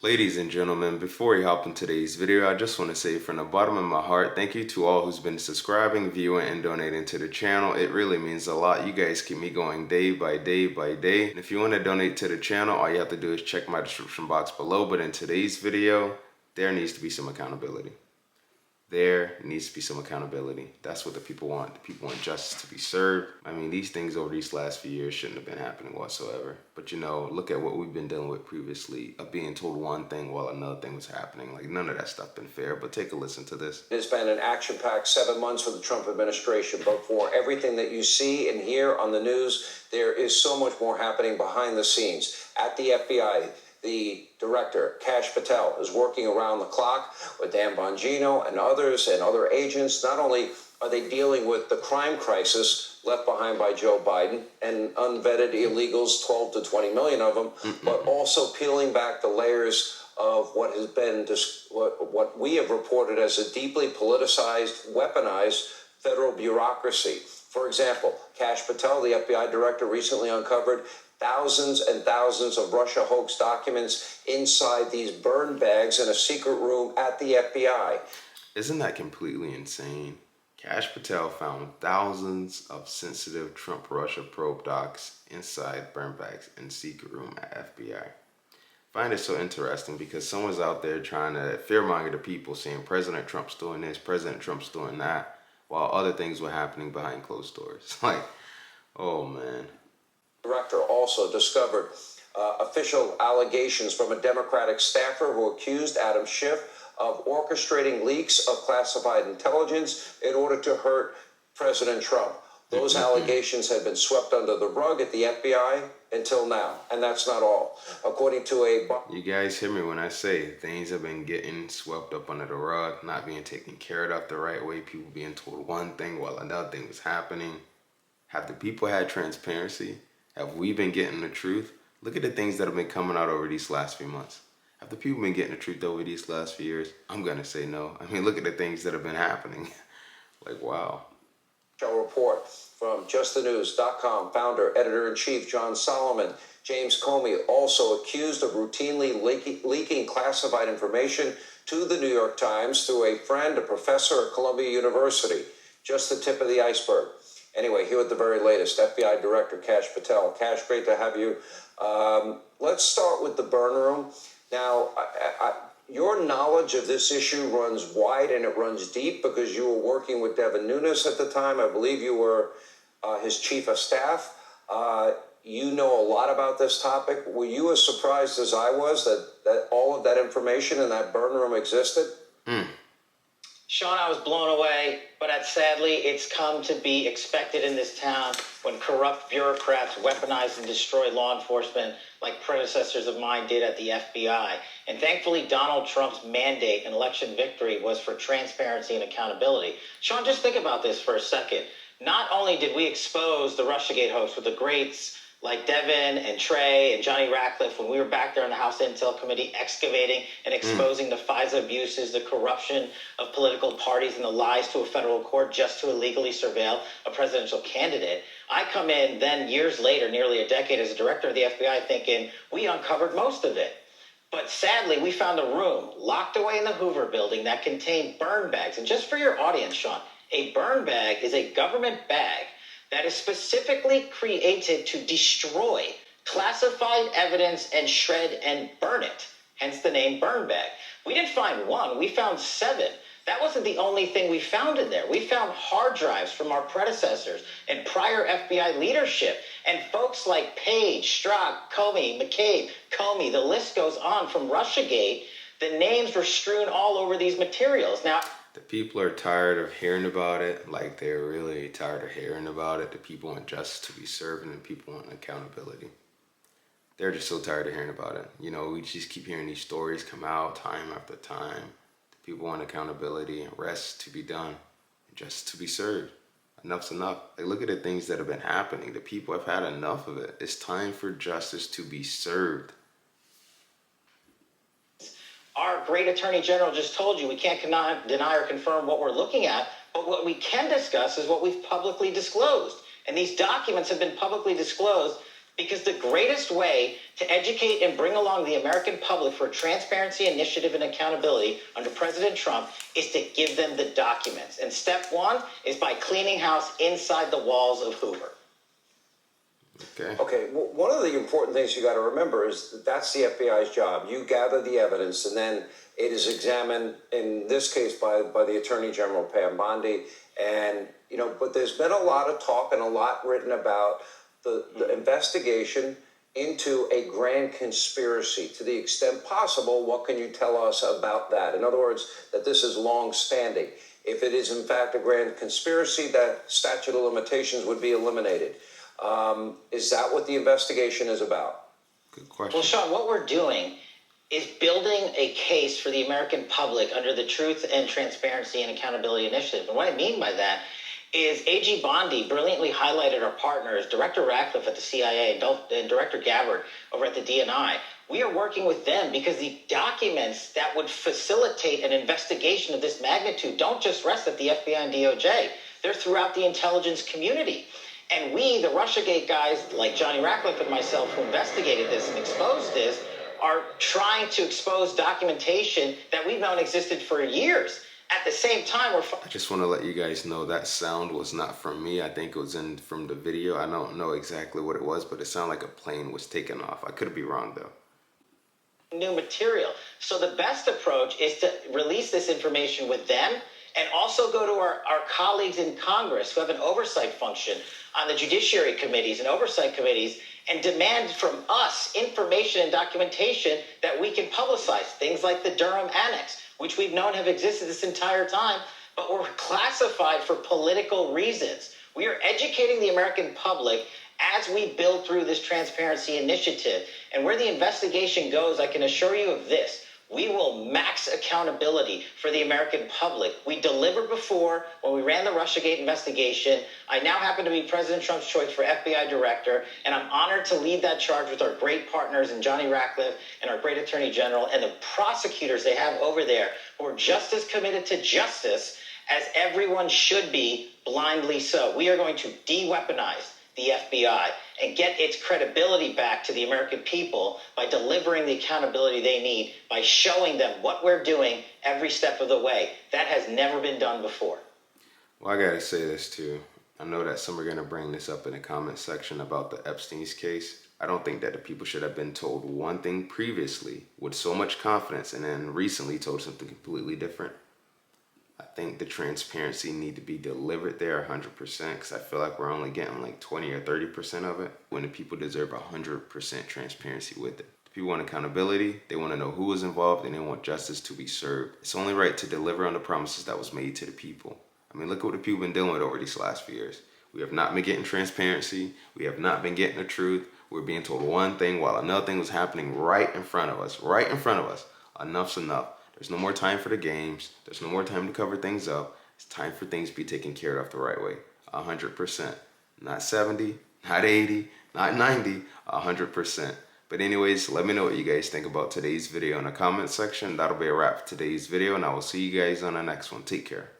Ladies and gentlemen, before we hop into today's video, I just want to say from the bottom of my heart, thank you to all who's been subscribing, viewing, and donating to the channel. It really means a lot. You guys keep me going day by day by day. And if you want to donate to the channel, all you have to do is check my description box below. But in today's video, there needs to be some accountability. There needs to be some accountability. That's what the people want. The people want justice to be served. I mean, these things over these last few years shouldn't have been happening whatsoever. But you know, look at what we've been dealing with previously, of being told one thing while another thing was happening. Like, none of that stuff been fair, but take a listen to this. It's been an action-packed 7 months for the Trump administration, but for everything that you see and hear on the news, there is so much more happening behind the scenes. At the FBI, the director, Kash Patel, is working around the clock with Dan Bongino and others and other agents. Not only are they dealing with the crime crisis left behind by Joe Biden and unvetted illegals, 12 to 20 million of them, but also peeling back the layers of what has been what we have reported as a deeply politicized, weaponized federal bureaucracy. For example, Kash Patel, the FBI director, recently uncovered thousands and thousands of Russia hoax documents inside these burn bags in a secret room at the FBI. Isn't that completely insane? Kash Patel found thousands of sensitive Trump-Russia probe docs inside burn bags in secret room at FBI. I find it so interesting because someone's out there trying to fearmonger the people, saying President Trump's doing this, President Trump's doing that, while other things were happening behind closed doors. Like, oh man. Director also discovered official allegations from a Democratic staffer who accused Adam Schiff of orchestrating leaks of classified intelligence in order to hurt President Trump. Those allegations had been swept under the rug at the FBI until now, and that's not all. According to a... You guys hear me when I say things have been getting swept up under the rug, not being taken care of the right way, people being told one thing while another thing was happening. Have the people had transparency? Have we been getting the truth? Look at the things that have been coming out over these last few months. Have the people been getting the truth over these last few years? I'm going to say no. I mean, look at the things that have been happening. Like, wow. Report from justthenews.com founder, editor-in-chief John Solomon. James Comey also accused of routinely leaking classified information to the New York Times through a friend, a professor at Columbia University. Just the tip of the iceberg. Anyway, here with the very latest, FBI Director Kash Patel. Kash, great to have you. Let's start with the burn room. Now, your knowledge of this issue runs wide and it runs deep because you were working with Devin Nunes at the time. I believe you were his chief of staff. You know a lot about this topic. Were you as surprised as I was that all of that information in that burn room existed? Sean, I was blown away, but sadly, it's come to be expected in this town when corrupt bureaucrats weaponize and destroy law enforcement like predecessors of mine did at the FBI. And thankfully, Donald Trump's mandate and election victory was for transparency and accountability. Sean, just think about this for a second. Not only did we expose the Russiagate hoax with the greats like Devin and Trey and Johnny Ratcliffe when we were back there in the House Intel Committee excavating and exposing the FISA abuses, the corruption of political parties, and the lies to a federal court just to illegally surveil a presidential candidate. I come in then years later, nearly a decade as a director of the FBI, thinking we uncovered most of it. But sadly, we found a room locked away in the Hoover building that contained burn bags. And just for your audience, Sean, a burn bag is a government bag that is specifically created to destroy classified evidence and shred and burn it, hence the name burn bag. We didn't find one, we found 7. That wasn't the only thing we found in there. We found hard drives from our predecessors and prior FBI leadership, and folks like Page, Strzok, Comey, McCabe, Comey, the list goes on from Russiagate. The names were strewn all over these materials. Now, the people are tired of hearing about it. Like, they're really tired of hearing about it. The people want justice to be served and the people want accountability. They're just so tired of hearing about it. You know, we just keep hearing these stories come out time after time. The people want accountability and rest to be done and justice to be served. Enough's enough. Like, look at the things that have been happening. The people have had enough of it. It's time for justice to be served. Our great Attorney General just told you we can't deny or confirm what we're looking at, but what we can discuss is what we've publicly disclosed. And these documents have been publicly disclosed Because the greatest way to educate and bring along the American public for transparency, initiative, and accountability under President Trump is to give them the documents. And step one is by cleaning house inside the walls of Hoover. Okay. Well, one of the important things you got to remember is that that's the FBI's job. You gather the evidence, and then it is examined, in this case, by the Attorney General, Pam Bondi. And, but there's been a lot of talk and a lot written about the investigation into a grand conspiracy. To the extent possible, what can you tell us about that? In other words, that this is long-standing. If it is, in fact, a grand conspiracy, that statute of limitations would be eliminated. Is that what the investigation is about? Good question. Well, Sean, what we're doing is building a case for the American public under the Truth and Transparency and Accountability Initiative. And what I mean by that is AG Bondi brilliantly highlighted our partners, Director Ratcliffe at the CIA and Director Gabbard over at the DNI. We are working with them because the documents that would facilitate an investigation of this magnitude don't just rest at the FBI and DOJ. They're throughout the intelligence community. And we, the Russiagate guys like Johnny Ratcliffe and myself who investigated this and exposed this, are trying to expose documentation that we've known existed for years. At the same time, I just want to let you guys know that sound was not from me. I think it was from the video. I don't know exactly what it was, but it sounded like a plane was taking off. I could be wrong, though. New material. So the best approach is to release this information with them and also go to our colleagues in Congress who have an oversight function on the judiciary committees and oversight committees and demand from us information and documentation that we can publicize. Things like the Durham Annex, which we've known have existed this entire time, but were classified for political reasons. We are educating the American public as we build through this transparency initiative. And where the investigation goes, I can assure you of this. We will max accountability for the American public. We delivered before when we ran the Russiagate investigation. I now happen to be President Trump's choice for FBI director, and I'm honored to lead that charge with our great partners in Johnny Ratcliffe and our great Attorney General and the prosecutors they have over there who are just as committed to justice as everyone should be, blindly so. We are going to de-weaponize the FBI and get its credibility back to the American people by delivering the accountability they need, by showing them what we're doing every step of the way. That has never been done before. Well, I gotta say this too. I know that some are gonna bring this up in the comment section about the Epstein's case. I don't think that the people should have been told one thing previously with so much confidence and then recently told something completely different. I think the transparency need to be delivered there 100% because I feel like we're only getting like 20 or 30% of it when the people deserve 100% transparency with it. The people want accountability, they want to know who was involved, and they want justice to be served. It's only right to deliver on the promises that was made to the people. I mean, look at what the people have been dealing with over these last few years. We have not been getting transparency. We have not been getting the truth. We're being told one thing while another thing was happening right in front of us. Right in front of us. Enough's enough. There's no more time for the games. There's no more time to cover things up. It's time for things to be taken care of the right way. 100%. Not 70, not 80, not 90, 100%. But anyways, let me know what you guys think about today's video in the comment section. That'll be a wrap for today's video, and I will see you guys on the next one. Take care.